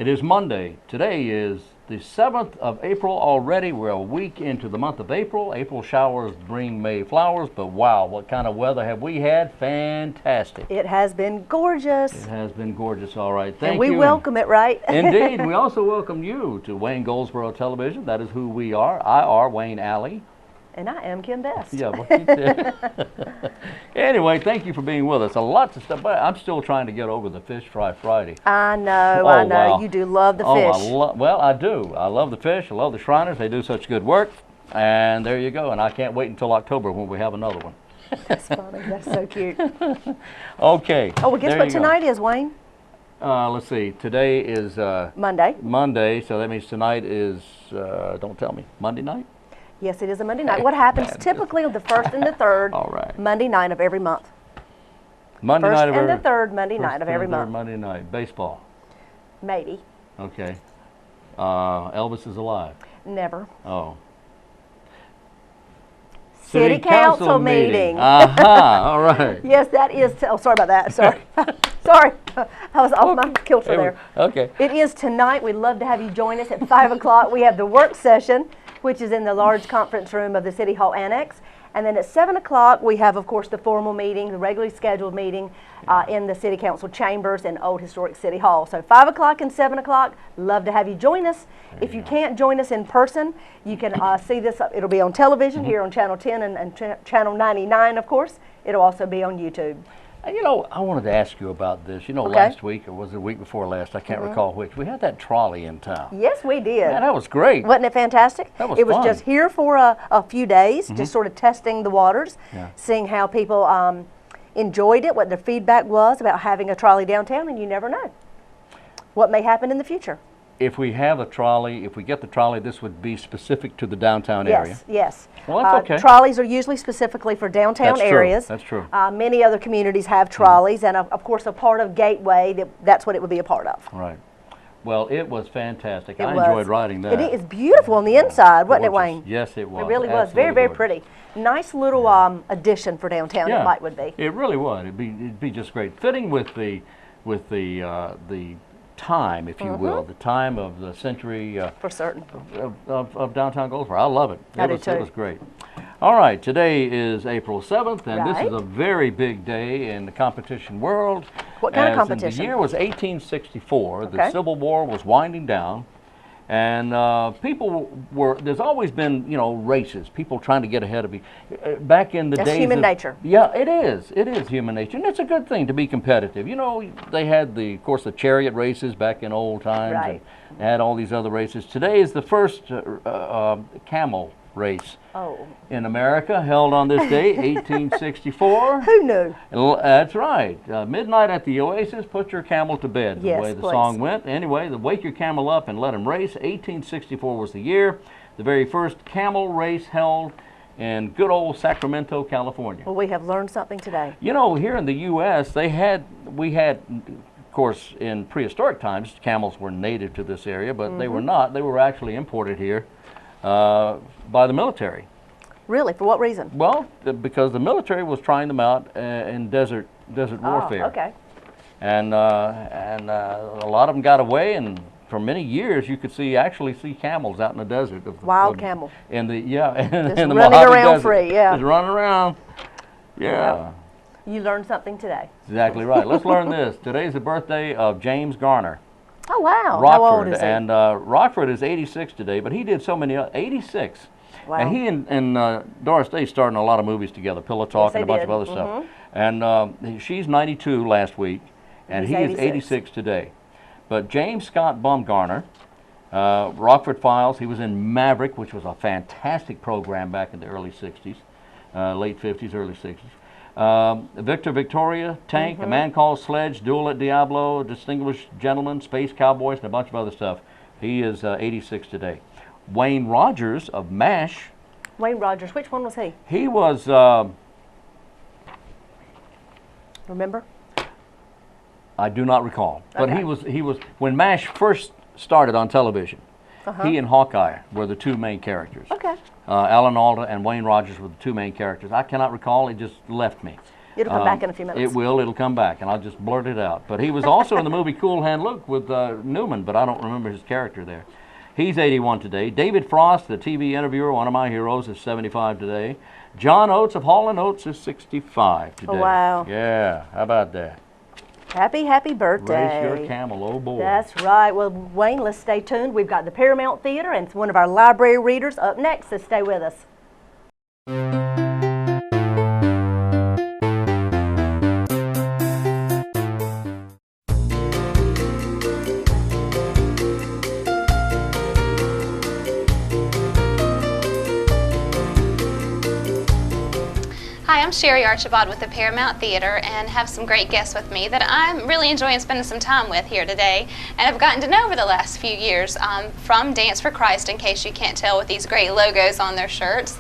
It is Monday. Today is the 7th of April already. We're a week into the month of April. April showers bring May flowers, but wow, what kind of weather have we had? Fantastic. It has been gorgeous. It has been gorgeous, all right. Thank and we you. welcome it, right? Indeed. We also welcome you to Wayne Goldsboro Television. That is who we are. I are Wayne Alley. And I am Kim Best. Yeah, well, you did. Anyway, thank you for being with us. A lot of stuff, but I'm still trying to get over the Fish Fry Friday. I know, Oh, I know. wow. You do love the Oh, fish. well, I do. I love the fish. I love the Shriners. They do such good work. And there you go. And I can't wait until October when we have another one. That's funny. That's so cute. Okay. Oh, well, guess there what you go. tonight is, Wayne? Let's see. Today is Monday. Monday, so that means tonight is, don't tell me, Monday night? Yes, it is a Monday night. What happens typically on the first and the third All right. Monday night of every month? Monday First night of and every, the third Monday first night of and every third month. Monday night. Baseball. Maybe. Okay. Elvis is alive. Never. Oh. City Council meeting. Aha, all right. Yes, that is. Oh, sorry about that. Sorry. Sorry. I was off my kilter there. Okay. It is tonight. We'd love to have you join us at 5 o'clock. We have the work session, which is in the large conference room of the City Hall Annex. And then at 7 o'clock, we have, of course, the formal meeting, the regularly scheduled meeting in the City Council chambers in Old Historic City Hall. So 5 o'clock and 7 o'clock, love to have you join us. If you can't join us in person, you can see this. It'll be on television here on Channel 10 and Channel 99, of course. It'll also be on YouTube. You know, I wanted to ask you about this. You know, Okay. last week, or was it the week before last? I can't recall which. We had that trolley in town. Yes, we did. Man, that was great. Wasn't it fantastic? That was It was fun. just here for a few days, just sort of testing the waters, Yeah. seeing how people enjoyed it, what their feedback was about having a trolley downtown, and you never know what may happen in the future. If we have a trolley, if we get the trolley, this would be specific to the downtown area. Yes, yes. Well, that's okay. Trolleys are usually specifically for downtown That's true. areas. That's true. Many other communities have trolleys, and of course, a part of Gateway, that's what it would be a part of. Right. Well, it was fantastic. It I was. enjoyed riding that. It is beautiful on the inside, wasn't it, Gorgeous. Wayne? Yes, it was. It really was. Absolutely Very, very gorgeous. pretty. Nice little addition for downtown, Yeah, it might would be. It really would. It'd be just great, fitting with the time, if you will, the time of the century For certain. of downtown Goldsboro. I love it. I do It too. was great. All right, today is April 7th, and this Right. is a very big day in the competition world. What kind of As in competition? The year was 1864. The Okay. Civil War was winding down. And there's always been, you know, races, people trying to get ahead of you. Back in the That's days human of- nature. Yeah, it is. It is human nature. And it's a good thing to be competitive. You know, they had, of course, the chariot races back in old times. Right. And had all these other races. Today is the first camel race Oh. in America, held on this day, 1864. Who knew? That's right. Midnight at the Oasis, put your camel to bed, the Yes, way the please. song went. Anyway, wake your camel up and let him race. 1864 was the year. The very first camel race held in good old Sacramento, California. Well, we have learned something today. You know, here in the U.S., we had, of course, in prehistoric times, camels were native to this area, but they were not. They were actually imported here by the military. Really? For what reason? Well, because the military was trying them out in desert warfare. Oh, okay. And a lot of them got away, and for many years you could actually see camels out in the desert. Wild camel. In the Just in the running Mojave around Desert. free, yeah. Just running around. Yeah. You learned something today. Exactly right. Let's learn this. Today's the birthday of James Garner. Oh, wow. Rockford. How old is he? And Rockford is 86 today, but he did so many 86. Wow. And he and Doris Day starred in a lot of movies together, Pillow Talk they and a bunch did. of other stuff. And she's 92 last week, and He's he is 86. 86 today. But James Scott Baumgartner, Rockford Files, he was in Maverick, which was a fantastic program back in the early 60s, late 50s, early 60s. Victor Victoria, Tank, A Man Called Sledge, Duel at Diablo, Distinguished Gentleman, Space Cowboys, and a bunch of other stuff. He is 86 today. Wayne Rogers of MASH, Wayne Rogers. Which one was he? he was, Remember? I do not recall, but Okay. he was, when MASH first started on television, he and Hawkeye were the two main characters. Okay. Alan Alda and Wayne Rogers were the two main characters. I cannot recall, it just left me. It'll come back in a few minutes. It will. It'll come back, and I'll just blurt it out. But he was also in the movie Cool Hand Luke with Newman, but I don't remember his character there. He's 81 today. David Frost, the TV interviewer, one of my heroes, is 75 today. John Oates of Hall & Oates is 65 today. Oh, wow. Yeah, how about that? Happy, happy birthday. Race your camel, oh boy. That's right. Well, Wayne, let's stay tuned. We've got the Paramount Theater and one of our library readers up next, so stay with us. Hi, I'm Sherry Archibald with the Paramount Theater and have some great guests with me that I'm really enjoying spending some time with here today and have gotten to know over the last few years from Dance for Christ, in case you can't tell with these great logos on their shirts.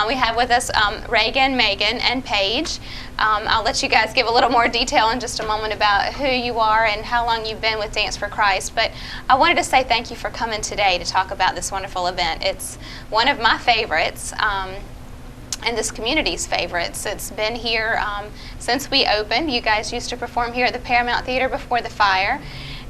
We have with us Reagan, Megan, and Paige. I'll let you guys give a little more detail in just a moment about who you are and how long you've been with Dance for Christ, but I wanted to say thank you for coming today to talk about this wonderful event. It's one of my favorites. And this community's favorites. It's been here since we opened. You guys used to perform here at the Paramount Theater before the fire.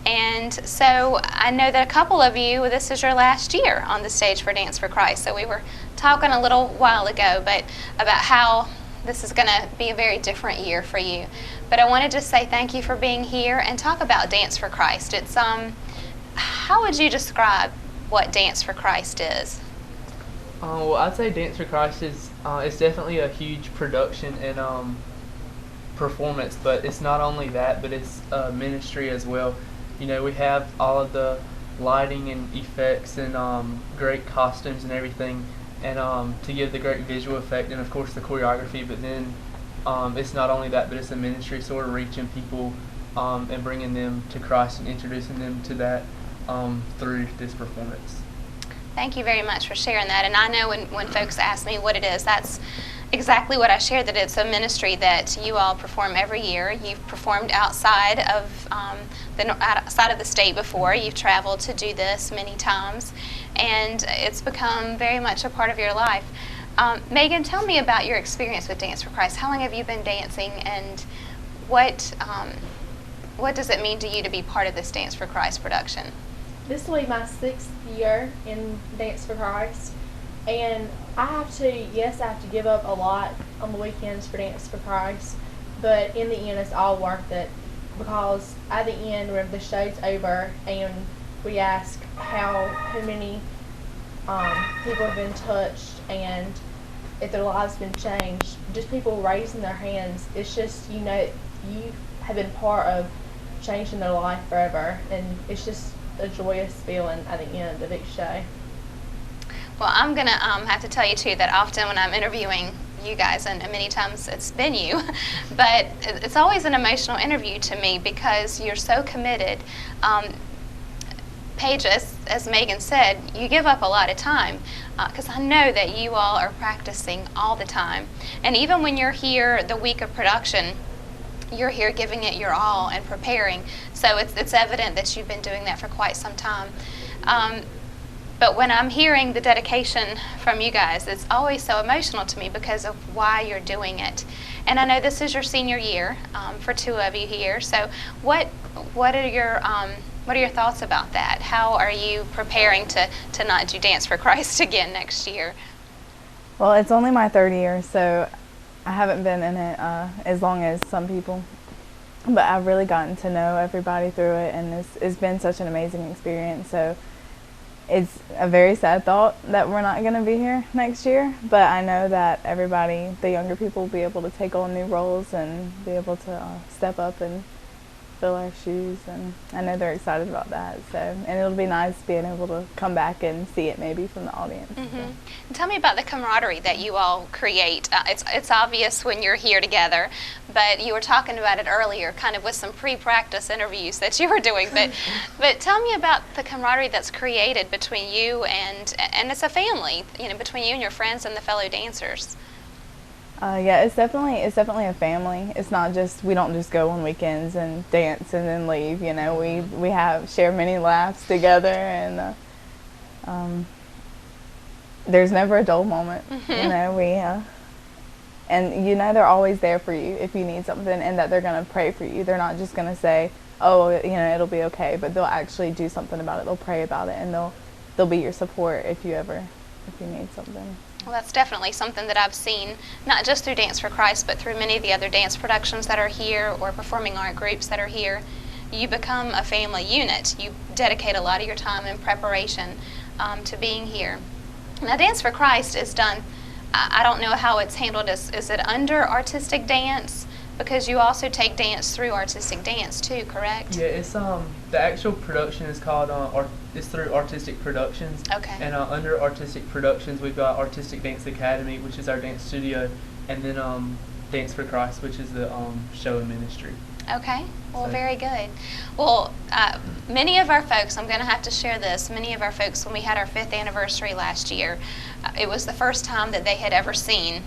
And so I know that a couple of you, this is your last year on the stage for Dance for Christ. So we were talking a little while ago about how this is going to be a very different year for you. But I wanted to say thank you for being here and talk about Dance for Christ. It's how would you describe what Dance for Christ is? Well, I'd say Dance for Christ is it's definitely a huge production and performance, but it's not only that, but it's ministry as well. You know, we have all of the lighting and effects and great costumes and everything, and to give the great visual effect and of course the choreography. But then it's not only that, but it's a ministry, so we're reaching people and bringing them to Christ and introducing them to that through this performance. Thank you very much for sharing that. And I know when folks ask me what it is, that's exactly what I share, that it's a ministry that you all perform every year. You've performed outside of the state before. You've traveled to do this many times, and it's become very much a part of your life. Megan, tell me about your experience with Dance for Christ. How long have you been dancing, and what does it mean to you to be part of this Dance for Christ production? This will be my 6th year in Dance for Christ, and I have to give up a lot on the weekends for Dance for Christ, but in the end it's all worth it, because at the end, when the show's over and we ask how many people have been touched and if their lives have been changed, just people raising their hands, it's just, you know, you have been part of changing their life forever, and it's just a joyous feeling at the end of each show. Well, I'm going to have to tell you, too, that often when I'm interviewing you guys, and many times it's been you, but it's always an emotional interview to me because you're so committed. Paige, as Megan said, you give up a lot of time because I know that you all are practicing all the time. And even when you're here the week of production, you're here giving it your all and preparing. So it's evident that you've been doing that for quite some time. But when I'm hearing the dedication from you guys, it's always so emotional to me because of why you're doing it. And I know this is your senior year for 2 of you here. So what are your thoughts about that? How are you preparing to not do Dance for Christ again next year? Well, it's only my 3rd year, so I haven't been in it as long as some people, but I've really gotten to know everybody through it, and it's been such an amazing experience. So it's a very sad thought that we're not going to be here next year, but I know that everybody, the younger people, will be able to take on new roles and be able to step up and fill our shoes, and I know they're excited about that. So, and it'll be nice being able to come back and see it maybe from the audience. Mm-hmm. So. And tell me about the camaraderie that you all create. It's obvious when you're here together, but you were talking about it earlier, kind of with some pre-practice interviews that you were doing. But tell me about the camaraderie that's created between you and it's a family, you know, between you and your friends and the fellow dancers. Yeah, it's definitely a family. It's not just, we don't just go on weekends and dance and then leave. You know, we share many laughs together, and there's never a dull moment. Mm-hmm. You know, and you know they're always there for you if you need something, and that they're going to pray for you. They're not just going to say, oh, you know, it'll be okay, but they'll actually do something about it. They'll pray about it, and they'll be your support if you need something. Well, that's definitely something that I've seen, not just through Dance for Christ, but through many of the other dance productions that are here or performing art groups that are here. You become a family unit. You dedicate a lot of your time in preparation to being here. Now, Dance for Christ is done, I don't know how it's handled. Is it under artistic dance? Because you also take dance through artistic dance too, correct? Yeah, it's the actual production is called it's through Artistic Productions. Okay. And under Artistic Productions, we've got Artistic Dance Academy, which is our dance studio, and then Dance for Christ, which is the show and ministry. Okay, well, So- very good. Well, many of our folks, I'm going to have to share this, many of our folks, when we had our 5th anniversary last year, it was the first time that they had ever seen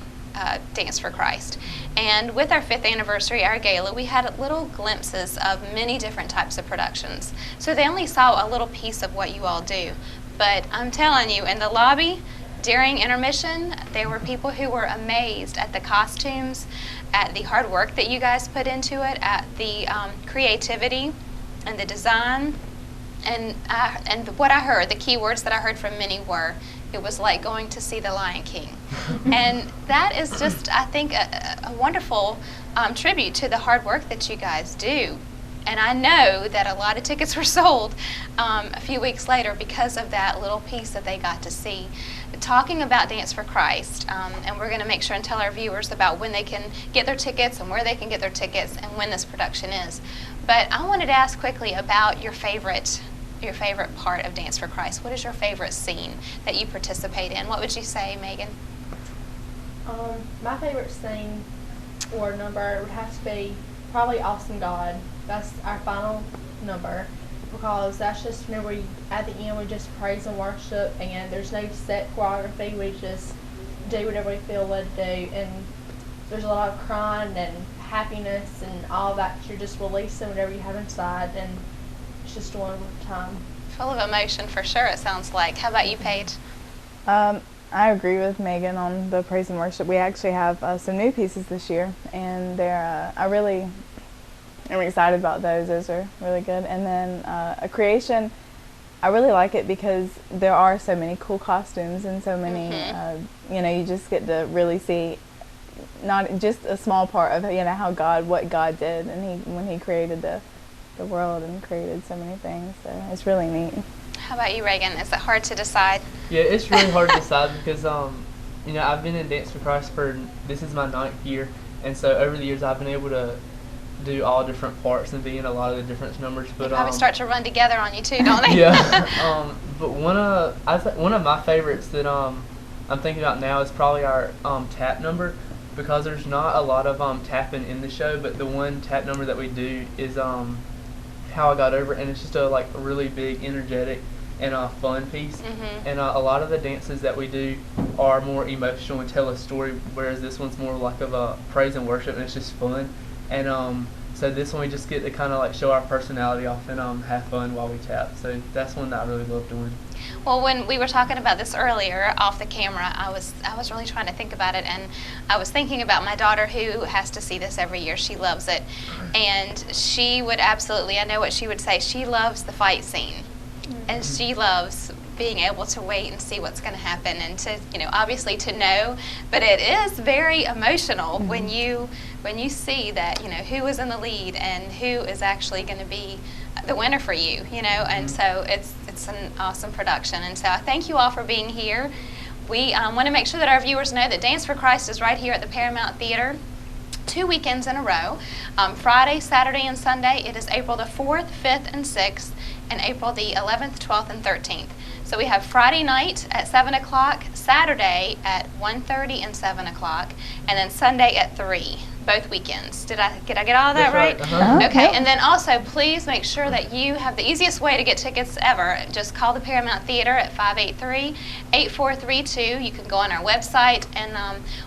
Dance for Christ. And with our 5th anniversary, our gala, we had little glimpses of many different types of productions. So they only saw a little piece of what you all do. But I'm telling you, in the lobby, during intermission, there were people who were amazed at the costumes, at the hard work that you guys put into it, at the creativity and the design. And what I heard, the key words that I heard from many were, it was like going to see the Lion King. And that is just, I think, a wonderful tribute to the hard work that you guys do. And I know that a lot of tickets were sold a few weeks later because of that little piece that they got to see. Talking about Dance for Christ, and we're going to make sure and tell our viewers about when they can get their tickets and where they can get their tickets and when this production is. But I wanted to ask quickly about your favorite part of Dance for Christ. What is your favorite scene that you participate in? What would you say, Megan? My favorite scene or number would have to be probably Awesome God. That's our final number, because that's just whenever we, at the end, we just praise and worship, and there's no set choreography. We just do whatever we feel led to do, and there's a lot of crying and happiness and all that you're just releasing whatever you have inside, and it's just a wonderful time. Full of emotion for sure, it sounds like. How about you, Paige? I agree with Megan on the praise and worship. We actually have some new pieces this year, and I'm excited about those. Those are really good. And then a creation, I really like it because there are so many cool costumes and so many, you just get to really see not just a small part of, what God did, and when he created the world and created so many things. So it's really neat. How about you, Reagan? Is it hard to decide? Yeah, it's really hard to decide because, I've been in Dance for Christ this is my 9th year, and so over the years I've been able to do all different parts and be in a lot of the different numbers. But Probably start to run together on you too, don't they? Yeah. But one of my favorites that I'm thinking about now is probably our tap number, because there's not a lot of tapping in the show, but the one tap number that we do is How I Got Over It, and it's just a really big, energetic, and a fun piece. And a lot of the dances that we do are more emotional and tell a story, whereas this one's more like of a praise and worship, and it's just fun. And so this one we just get to kind of show our personality off and have fun while we tap. So that's one that I really love doing. Well, when we were talking about this earlier off the camera, I was really trying to think about it, and I was thinking about my daughter who has to see this every year. She loves it, and she would absolutely, I know what she would say, she loves the fight scene, and she loves being able to wait and see what's going to happen, and to, obviously to know, but it is very emotional when you see that, who is in the lead and who is actually going to be the winner for you, and so it's an awesome production. And so I thank you all for being here. We want to make sure that our viewers know that Dance for Christ is right here at the Paramount Theater 2 weekends in a row, Friday, Saturday, and Sunday. It is April the 4th, 5th, and 6th, and April the 11th, 12th, and 13th. So we have Friday night at 7 o'clock, Saturday at 1:30 and 7 o'clock, and then Sunday at 3, both weekends. Did I get all of that That's right? Okay, and then also please make sure that you have the easiest way to get tickets ever. Just call the Paramount Theater at 583-8432. You can go on our website and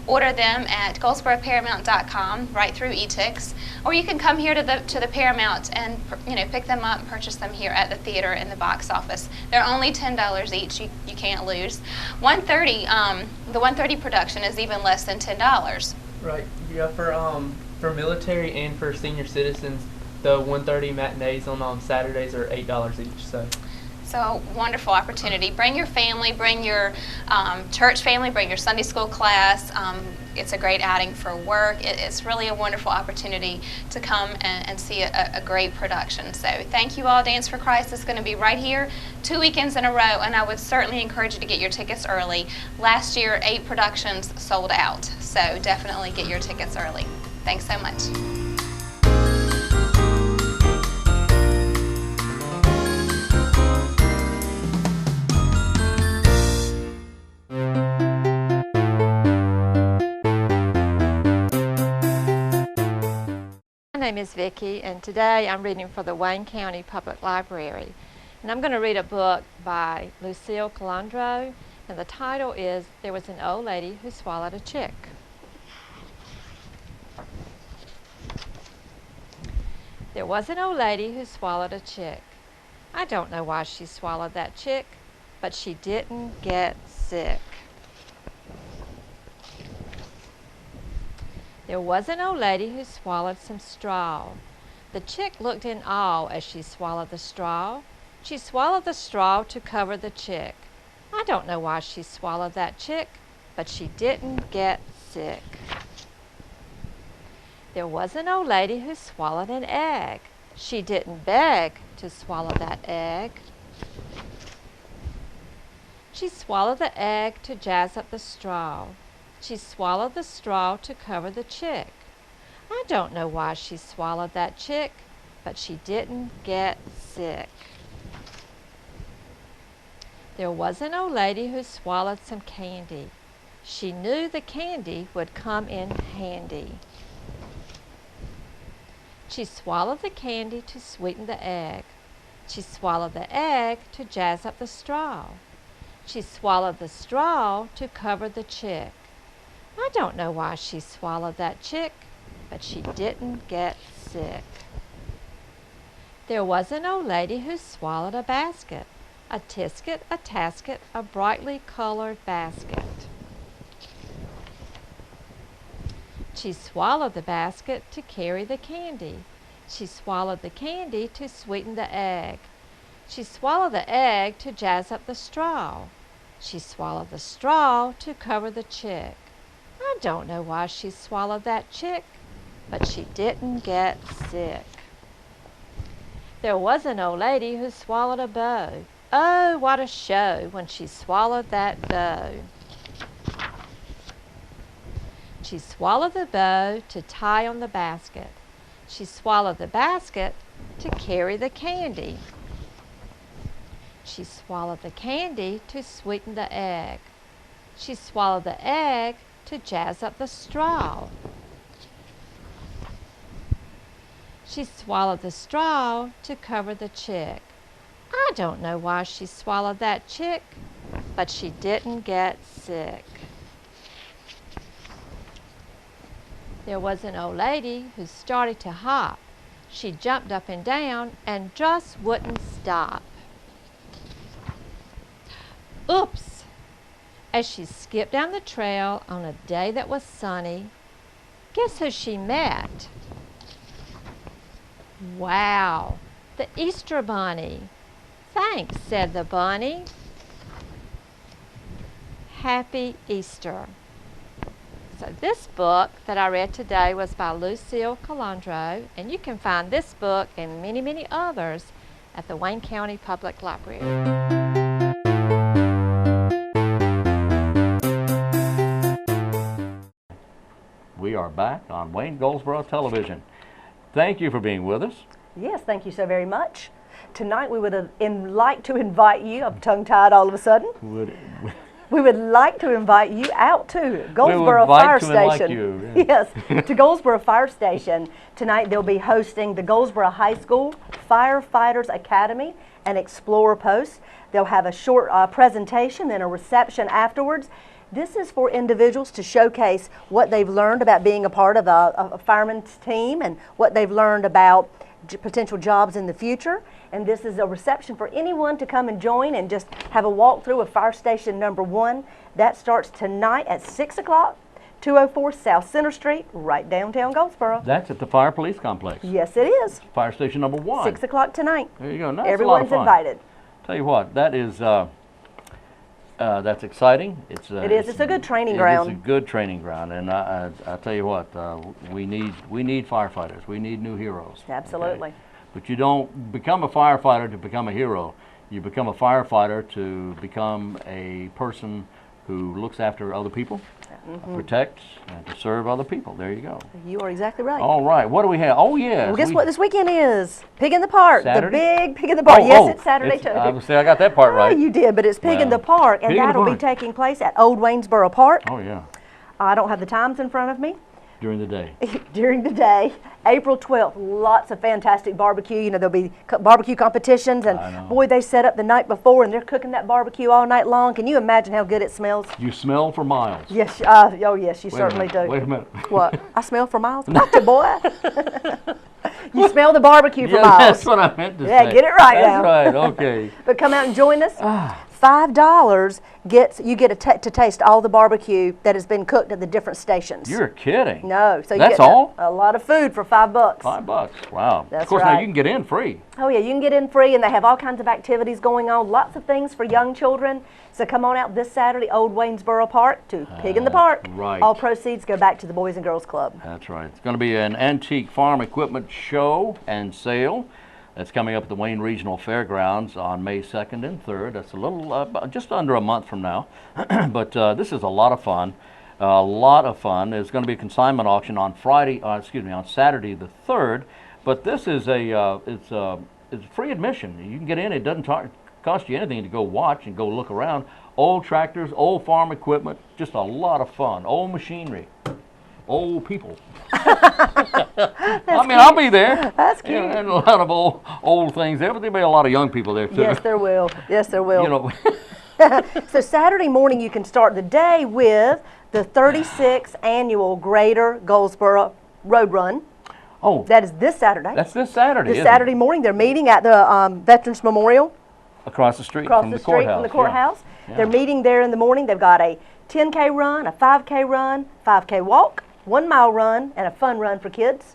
order them at GoldsboroParamount.com right through eTix, or you can come here to the Paramount and pick them up and purchase them here at the theater in the box office. They're only $10 each. You can't lose. The 1:30 production is even less than $10. Right. Yeah. For military and for senior citizens, the 1:30 matinees on Saturdays are $8 each. So wonderful opportunity. Bring your family, bring your church family, bring your Sunday school class. It's a great outing for work. It's really a wonderful opportunity to come and see a great production. So thank you all. Dance for Christ is going to be right here 2 weekends in a row, and I would certainly encourage you to get your tickets early. Last year, 8 productions sold out, so definitely get your tickets early. Thanks so much. My name is Vicki, and today I'm reading for the Wayne County Public Library. And I'm going to read a book by Lucille Calandro, and the title is There Was an Old Lady Who Swallowed a Chick. There was an old lady who swallowed a chick. I don't know why she swallowed that chick, but she didn't get sick. There was an old lady who swallowed some straw. The chick looked in awe as she swallowed the straw. She swallowed the straw to cover the chick. I don't know why she swallowed that chick, but she didn't get sick. There was an old lady who swallowed an egg. She didn't beg to swallow that egg. She swallowed the egg to jazz up the straw. She swallowed the straw to cover the chick. I don't know why she swallowed that chick, but she didn't get sick. There was an old lady who swallowed some candy. She knew the candy would come in handy. She swallowed the candy to sweeten the egg. She swallowed the egg to jazz up the straw. She swallowed the straw to cover the chick. I don't know why she swallowed that chick, but she didn't get sick. There was an old lady who swallowed a basket, a tisket, a tasket, a brightly colored basket. She swallowed the basket to carry the candy. She swallowed the candy to sweeten the egg. She swallowed the egg to jazz up the straw. She swallowed the straw to cover the chick. I don't know why she swallowed that chick, but she didn't get sick. There was an old lady who swallowed a bow. Oh, what a show when she swallowed that bow. She swallowed the bow to tie on the basket. She swallowed the basket to carry the candy. She swallowed the candy to sweeten the egg. She swallowed the egg to jazz up the straw. She swallowed the straw to cover the chick. I don't know why she swallowed that chick, but she didn't get sick. There was an old lady who started to hop. She jumped up and down and just wouldn't stop. Oops! As she skipped down the trail on a day that was sunny, guess who she met? Wow, the Easter Bunny. Thanks, said the bunny. Happy Easter. So this book that I read today was by Lucille Calandro, and you can find this book and many, many others at the Wayne County Public Library. We are back on Wayne Goldsboro Television. Thank you for being with us. Yes, thank you so very much. Tonight we would like to invite you, I'm tongue-tied all of a sudden. We would like to invite you out to Goldsboro Fire Station. Yes, to Goldsboro Fire Station. Tonight they'll be hosting the Goldsboro High School Firefighters Academy and Explorer Post. They'll have a short presentation, then a reception afterwards. This is for individuals to showcase what they've learned about being a part of a fireman's team and what they've learned about potential jobs in the future. And this is a reception for anyone to come and join and just have a walkthrough of Fire Station number 1. That starts tonight at 6 o'clock. 204 South Center Street, right downtown Goldsboro. That's at the Fire Police Complex. Yes, it is. Fire Station number 1. 6 o'clock tonight. There you go. That's Everyone's a lot of fun. invited. Tell you what, that is that's exciting. It is. It's a good training ground. It's a good training ground, and I tell you what, we need firefighters. We need new heroes. Absolutely. Okay? But you don't become a firefighter to become a hero. You become a firefighter to become a person who looks after other people, protects, and to serve other people. There you go. You are exactly right. All right. What do we have? Oh, yeah. Well, guess what this weekend is? Pig in the Park. Saturday? The big Pig in the Park. Yes, it's Saturday too. I got that part right. Oh, you did, but it's Pig in the Park, and Pig in the that'll be Park. taking place at Old Waynesboro Park. Oh, yeah. I don't have the times in front of me. During the day. During the day, April 12th, lots of fantastic barbecue. You know, there'll be barbecue competitions, and boy, they set up the night before, and they're cooking that barbecue all night long. Can you imagine how good it smells? You smell for miles. Yes, oh yes, you certainly do. Wait a minute. What? I smell for miles? Gotcha, boy. You smell the barbecue for Yeah, miles. that's what I meant to say. Yeah, get it right now. That's right, okay. But come out and join us. $5 you get to taste all the barbecue that has been cooked at the different stations. You're kidding. No, so you That's get all? a lot of food for $5. $5. Wow. That's of course, now right. you can get in free. Oh yeah, you can get in free, and they have all kinds of activities going on. Lots of things for young children. So come on out this Saturday, Old Waynesboro Park, to Pig in the Park. Right. All proceeds go back to the Boys and Girls Club. That's right. It's going to be an antique farm equipment show and sale. That's coming up at the Wayne Regional Fairgrounds on May 2nd and 3rd. That's a little, just under a month from now. But this is a lot of fun. A lot of fun. There's going to be a consignment auction on on Saturday the 3rd. But this is it's free admission. You can get in. It doesn't cost you anything to go watch and go look around. Old tractors, old farm equipment, just a lot of fun. Old machinery. Old people. I'll be there. That's cute. Yeah, and a lot of old things there, but there'll be a lot of young people there too. Yes, there will. Yes, there will. You know. So Saturday morning, you can start the day with the 36th annual Greater Goldsboro Road Run. Oh, That is this Saturday. that's this Saturday. This isn't it? Saturday morning, they're meeting at the Veterans Memorial Across the street across from the the street courthouse. from the courthouse. Yeah. They're meeting there in the morning. They've got a 10K run, a 5K run, 5K walk, 1 mile run, and a fun run for kids,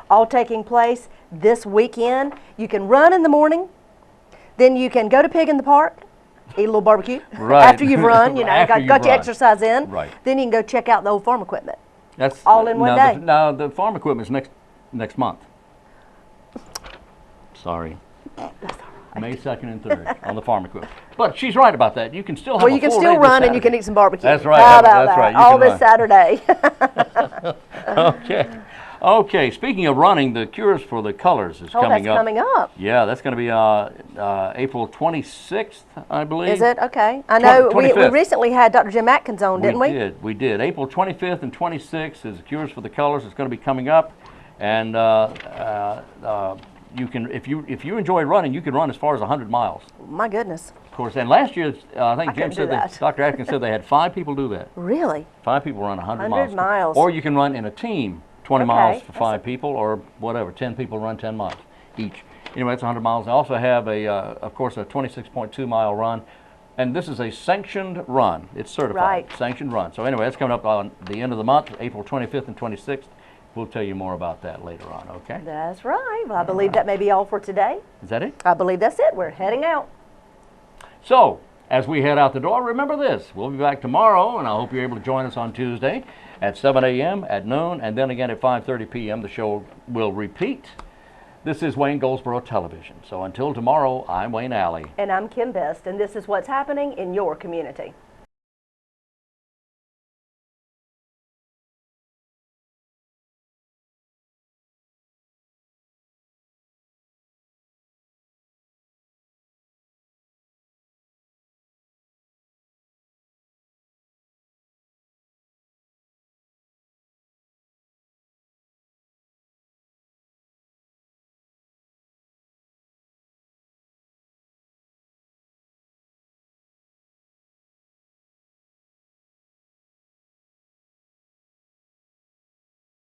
all taking place this weekend. You can run in the morning, then you can go to Pig in the Park, eat a little barbecue. Right. After you've run, you know, After got you've your run. exercise in. Right. Then you can go check out the old farm equipment. That's all in one day. Now the farm equipment is next month. Sorry. May 2nd and 3rd on the farm equipment. But she's right about that. You can still have Well, a you can full still day this run and you can Saturday. eat some barbecue. That's right. How about That's that? right. You All can this run. Saturday. Okay. Okay. Speaking of running, the Cures for the Colors is coming that's up. coming up. Yeah, that's going to be April 26th, I believe. Is it? Okay. I know we 25th. recently had Dr. Jim Atkins on, didn't we? We did. April 25th and 26th is Cures for the Colors. It's going to be coming up, and you can, if you enjoy running, you can run as far as 100 miles. My goodness. Of course, and last year, I think I Jim couldn't said do that. Dr. Atkins said they had 5 people do that. Really? 5 people run 100 100 miles. Or you can run in a team, 20 Okay, miles for that's 5 people, or whatever. 10 people run 10 miles each. Anyway, that's 100 miles. I also have of course, a 26.2 mile run. And this is a sanctioned run. It's certified. Right. Sanctioned run. So anyway, that's coming up on the end of the month, April 25th and 26th. We'll tell you more about that later on, okay? That's right. Well, I believe that may be all for today. Is that it? I believe that's it. We're heading out. So, as we head out the door, remember this. We'll be back tomorrow, and I hope you're able to join us on Tuesday at 7 a.m., at noon, and then again at 5:30 p.m. The show will repeat. This is Wayne Goldsboro Television. So until tomorrow, I'm Wayne Alley. And I'm Kim Best, and this is what's happening in your community.